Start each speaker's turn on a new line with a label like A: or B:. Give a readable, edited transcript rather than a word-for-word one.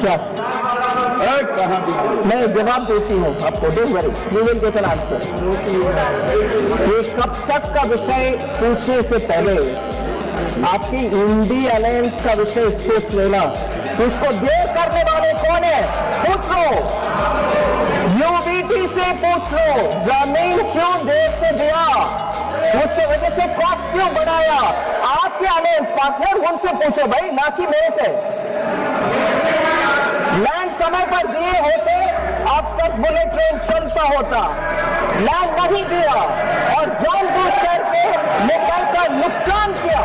A: क्या मैं जवाब देती हूँ आपको, don't worry, you will get an answer. ये कब तक का विषय पूछने से पहले आपकी इंडी अलायंस का विषय सोच लेना। उसको देर करने वाले कौन है, पूछ लो, यूबीटी से पूछ लो, जमीन क्यों देर से दिया, उसके वजह से कॉस्ट क्यों बढ़ाया, आपके अलायंस पार्टनर उनसे पूछो भाई, ना कि मेरे से। लैंड समय पर दिए होते अब तक बुलेट ट्रेन चलता होता, लैंड नहीं दिया और जानबूझ करके ने पैसा नुकसान किया।